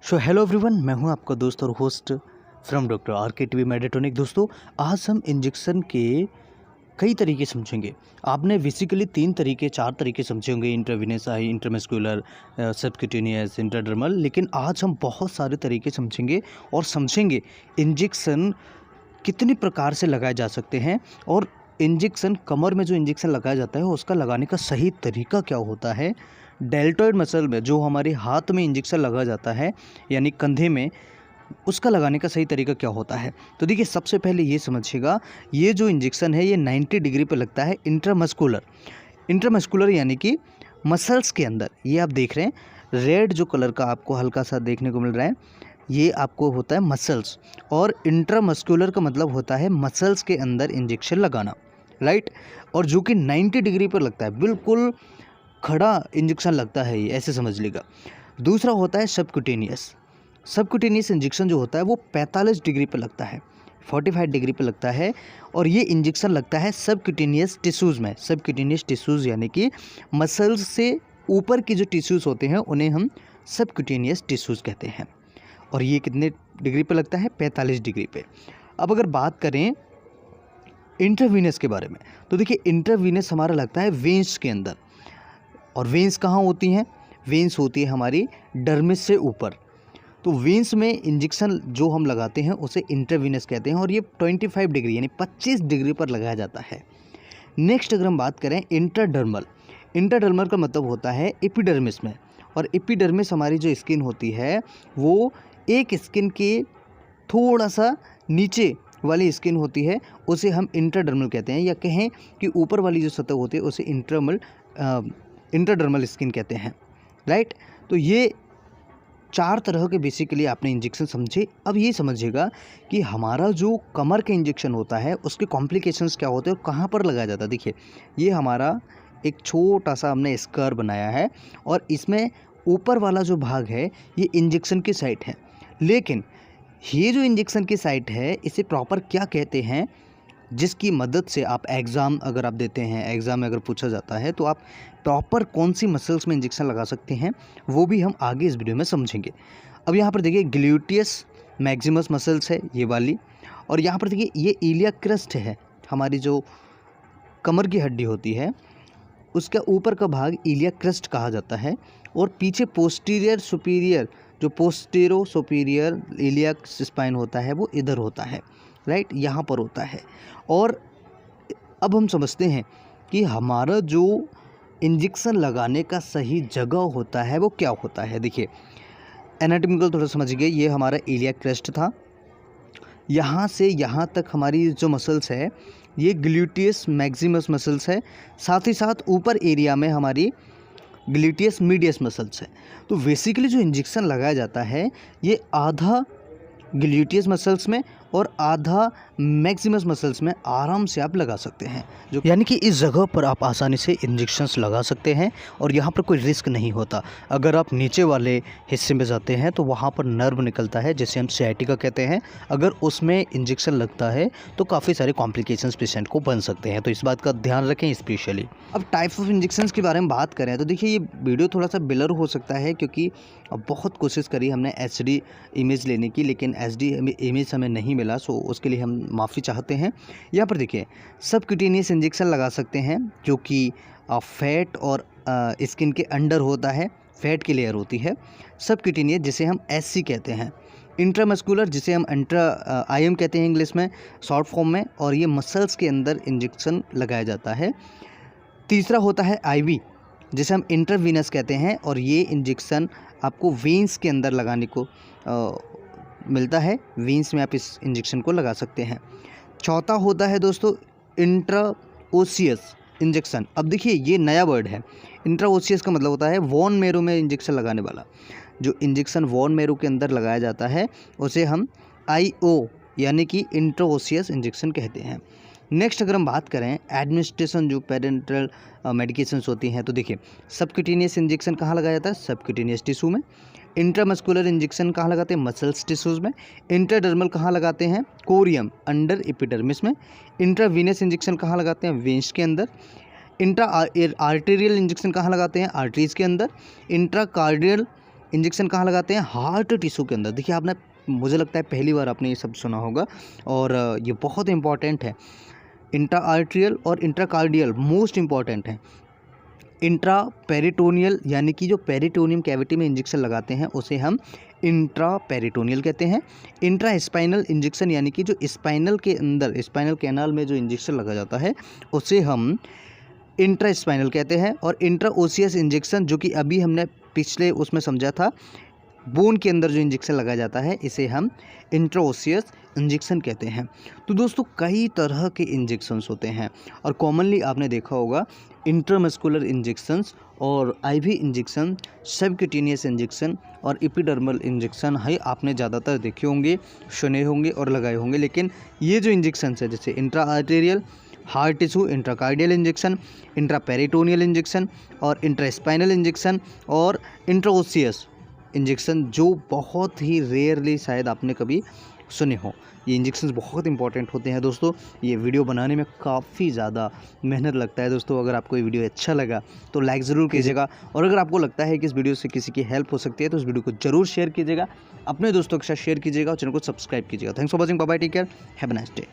So hello everyone, मैं हूं आपका दोस्त और होस्ट फ्रॉम डॉक्टर आर के टी वी मेडिट्रॉनिक। दोस्तों, आज हम इंजेक्शन के कई तरीके समझेंगे। आपने बेसिकली 4 तरीके समझे होंगे, इंट्रावेनस, आई, इंट्रामस्कुलर, सबक्यूटेनियस, इंट्राडर्मल। लेकिन आज हम बहुत सारे तरीके समझेंगे और समझेंगे इंजेक्शन कितने प्रकार से लगाए जा सकते हैं और इंजेक्शन कमर में जो इंजेक्शन लगाया जाता है उसका लगाने का सही तरीका क्या होता है। डेल्टॉइड मसल में जो हमारे हाथ में इंजेक्शन लगाया जाता है यानी कंधे में, उसका लगाने का सही तरीका क्या होता है। तो देखिए, सबसे पहले ये समझिएगा, ये जो इंजेक्शन है ये 90 डिग्री पर लगता है इंट्रामस्कुलर। इंट्रामस्कुलर यानी कि मसल्स के अंदर। ये आप देख रहे हैं रेड जो कलर का आपको हल्का सा देखने को मिल रहा है, ये आपको होता है मसल्स। और इंट्रामस्कुलर का मतलब होता है मसल्स के अंदर इंजेक्शन लगाना, राइट। और जो कि 90 डिग्री पर लगता है, बिल्कुल खड़ा इंजेक्शन लगता है, ये ऐसे समझ लीजिएगा। दूसरा होता है सबक्यूटेनियस। सबक्यूटेनियस इंजेक्शन जो होता है वो 45 डिग्री पर लगता है, 45 डिग्री पर लगता है। और ये इंजेक्शन लगता है सबक्यूटेनियस टिश्यूज़ में। सबक्यूटेनियस टिश्यूज़ यानी कि मसल्स से ऊपर की जो टिश्यूज़ होते हैं उन्हें हम सबक्यूटेनियस टिश्यूज़ कहते हैं। और ये कितने डिग्री पे लगता है? 45 डिग्री पे। अब अगर बात करें इंट्रावीनस के बारे में, तो देखिए इंट्रावीनस हमारा लगता है वेंस के अंदर। और वेंस कहाँ होती हैं? वेंस होती है हमारी डर्मिस से ऊपर। तो वेंस में इंजेक्शन जो हम लगाते हैं उसे इंट्रावीनस कहते हैं। और ये 25 डिग्री यानी 25 डिग्री पर लगाया जाता है। नेक्स्ट अगर हम बात करें इंट्राडर्मल, इंट्राडर्मल का मतलब होता है एपिडर्मिस में। और एपिडर्मिस हमारी जो स्किन होती है वो एक स्किन के थोड़ा सा नीचे वाली स्किन होती है, उसे हम इंट्राडर्मल कहते हैं। या कहें कि ऊपर वाली जो सतह होती है उसे इंट्राडर्मल स्किन कहते हैं, राइट। तो ये 4 तरह के बेसिकली आपने इंजेक्शन समझे। अब ये समझिएगा कि हमारा जो कमर का इंजेक्शन होता है उसके कॉम्प्लिकेशंस क्या होते हैं और कहाँ पर लगाया जाता है। देखिए, ये हमारा एक छोटा सा हमने स्क्वायर बनाया है और इसमें ऊपर वाला जो भाग है ये इंजेक्शन की साइट है। लेकिन ये जो इंजेक्शन की साइट है इसे प्रॉपर क्या कहते हैं, जिसकी मदद से आप एग्ज़ाम अगर आप देते हैं, एग्ज़ाम में अगर पूछा जाता है तो आप प्रॉपर कौन सी मसल्स में इंजेक्शन लगा सकते हैं, वो भी हम आगे इस वीडियो में समझेंगे। अब यहाँ पर देखिए ग्लूटियस मैक्सिमस मसल्स है ये वाली। और यहाँ पर देखिए ये इलियक क्रस्ट है, हमारी जो कमर की हड्डी होती है उसका ऊपर का भाग इलियक क्रस्ट कहा जाता है। और पीछे पोस्टीरियर सुपीरियर, जो पोस्टेरो सुपीरियर इलियक स्पाइन होता है वो इधर होता है, राइट, यहाँ पर होता है। और अब हम समझते हैं कि हमारा जो इंजेक्शन लगाने का सही जगह होता है वो क्या होता है। देखिए एनाटॉमिकल थोड़ा समझिए, ये हमारा इलियक क्रस्ट था, यहाँ से यहाँ तक हमारी जो मसल्स है ये ग्लूटियस मैक्सिमस मसल्स है। साथ ही साथ ऊपर एरिया में हमारी ग्लूटियस मीडियस मसल्स है। तो बेसिकली जो इंजेक्शन लगाया जाता है ये आधा ग्लूटियस मसल्स में और आधा मैक्सिमस मसल्स में आराम से आप लगा सकते हैं, जो यानी कि इस जगह पर आप आसानी से इंजेक्शंस लगा सकते हैं और यहाँ पर कोई रिस्क नहीं होता। अगर आप नीचे वाले हिस्से में जाते हैं तो वहाँ पर नर्व निकलता है जिसे हम sciatica कहते हैं। अगर उसमें इंजेक्शन लगता है तो काफ़ी सारे कॉम्प्लिकेशंस पेशेंट को बन सकते हैं, तो इस बात का ध्यान रखें स्पेशली। अब टाइप ऑफ इंजेक्शंस के बारे में बात करें तो देखिए ये वीडियो थोड़ा सा ब्लर हो सकता है क्योंकि बहुत कोशिश करी हमने HD इमेज लेने की, लेकिन HD इमेज हमें नहीं मिला, सो उसके लिए हम माफ़ी चाहते हैं। यहाँ पर देखिए सबक्यूटेनियस इंजेक्शन लगा सकते हैं जो कि फैट और स्किन के अंडर होता है, फैट की लेयर होती है। सबक्यूटेनियस जिसे हम SC कहते हैं। इंट्रामस्कुलर जिसे हम IM कहते हैं इंग्लिश में शॉर्ट फॉर्म में, और ये मसल्स के अंदर इंजेक्शन लगाया जाता है। तीसरा होता है IV जिसे हम इंट्रावीनस कहते हैं, और ये इंजेक्शन आपको वेंस के अंदर लगाने को मिलता है, वेंस में आप इस इंजेक्शन को लगा सकते हैं। चौथा होता है दोस्तों इंट्राओसियस इंजेक्शन। अब देखिए ये नया वर्ड है, इंट्राओसियस का मतलब होता है वोन मैरो में इंजेक्शन लगाने वाला। जो इंजेक्शन वोन मैरो के अंदर लगाया जाता है उसे हम IO यानी कि इंट्राओसियस इंजेक्शन कहते हैं। नेक्स्ट अगर हम बात करें एडमिनिस्ट्रेशन जो पेरेंटल मेडिकेशंस होती हैं, तो देखिए सबक्यूटेनियस इंजेक्शन कहाँ लगाया जाता है? सबक्यूटेनियस टिश्यू में। इंट्रामस्कुलर इंजेक्शन कहाँ लगाते हैं? मसल्स टिश्यूज़ में। इंट्राडर्मल कहाँ लगाते हैं? कोरियम अंडर एपिडर्मिस में। इंट्रावीनस इंजेक्शन कहाँ लगाते हैं? वेंस के अंदर। इंट्रा आर्टेरियल इंजेक्शन कहाँ लगाते हैं? आर्टरीज के अंदर। इंट्राकार्डियल इंजेक्शन कहाँ लगाते हैं? हार्ट टिश्यू के अंदर। देखिए आपने, मुझे लगता है पहली बार आपने ये शब्द सुना होगा और ये बहुत इंपॉर्टेंट है। इंट्रा आर्ट्रियल और इंट्राकार्डियल मोस्ट इंपॉर्टेंट है। इंट्रा पेरिटोनियल यानी कि जो पेरिटोनियम कैविटी में इंजेक्शन लगाते हैं उसे हम इंट्रा पेरिटोनियल कहते हैं। इंट्रा स्पाइनल इंजेक्शन यानी कि जो स्पाइनल के अंदर, स्पाइनल कैनाल में जो इंजेक्शन लगा जाता है उसे हम इंट्रा स्पाइनल कहते हैं। और इंट्रा ओसियस इंजेक्शन, जो कि अभी हमने पिछले उसमें समझा था, बोन के अंदर जो इंजेक्शन लगाया जाता है इसे हम इंट्राओसियस इंजेक्शन कहते हैं। तो दोस्तों कई तरह के इंजेक्शंस होते हैं और कॉमनली आपने देखा होगा इंट्रामस्कुलर इंजेक्शंस और आईवी इंजेक्शन, सबक्यूटेनियस इंजेक्शन और एपिडर्मल इंजेक्शन है, आपने ज़्यादातर देखे होंगे, सुने होंगे और लगाए होंगे। लेकिन ये जो इंजेक्शंस है जैसे intra arterial, heart tissue, intracardial injection, intraperitoneal injection और इंट्रास्पाइनल इंजेक्शन और इंट्राओसियस इंजेक्शन, जो बहुत ही रेयरली शायद आपने कभी सुने हो। ये इंजेक्शंस बहुत इंपॉर्टेंट होते हैं दोस्तों। ये वीडियो बनाने में काफ़ी ज़्यादा मेहनत लगता है दोस्तों। अगर आपको ये वीडियो अच्छा लगा तो लाइक ज़रूर कीजिएगा और अगर आपको लगता है कि इस वीडियो से किसी की हेल्प हो सकती है तो इस वीडियो को ज़रूर शेयर कीजिएगा, अपने दोस्तों के साथ शेयर कीजिएगा और चैनल को सब्सक्राइब कीजिएगा। Thanks for watching, bye bye, take care, have a nice day.